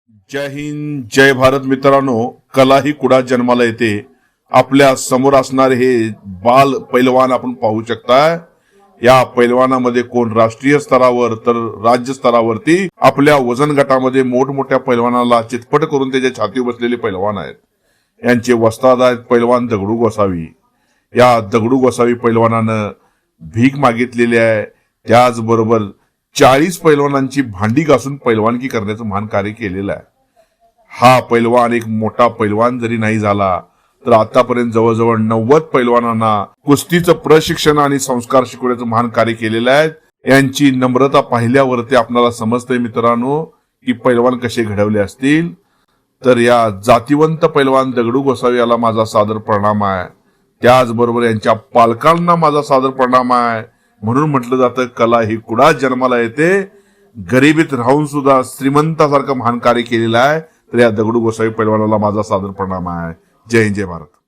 जय हिंद, जय भारत. मित्रांनो, कला ही कुडा जन्माला येते. आपल्या समोर असणारे हे बाल पैलवान आपण पाहू शकता. या पैलवानामध्ये कोण राष्ट्रीय स्तरावर तर राज्य स्तरावरती आपल्या वजन गटामध्ये मोठमोठ्या पैलवानाला चितपट करून त्याच्या छाती बसलेले पैलवान आहेत. यांचे वस्ताद आहेत पैलवान दगडू गोसावी. या दगडू गोसावी पैलवानानं भीक मागितलेली आहे. त्याचबरोबर 40 पैलवानांची भांडी घासून पैलवानकी करण्याचं महान कार्य केलेलं आहे. हा पैलवान एक मोठा पैलवान जरी नाही झाला तर आतापर्यंत जवळजवळ 90 पैलवानांना कुस्तीचं प्रशिक्षण आणि संस्कार शिकवण्याचं महान कार्य केलेलं आहे. यांची नम्रता पाहिल्यावरती आपल्याला समजतंय मित्रांनो की पैलवान कसे घडवले असतील. तर या जातीवंत पैलवान दगडू गोसावी याला माझा सादर प्रणाम आहे. त्याचबरोबर यांच्या पालकांना माझा सादर प्रणाम आहे. म्हणून म्हटलं जातं कला ही कुडा जन्माला येते. गरिबीत राहून सुद्धा श्रीमंतासारखं महान कार्य केलेलं आहे. तर या दगडू गोसावी पैलवानाला माझा सादर प्रणाम आहे. जय हिंद, जय भारत.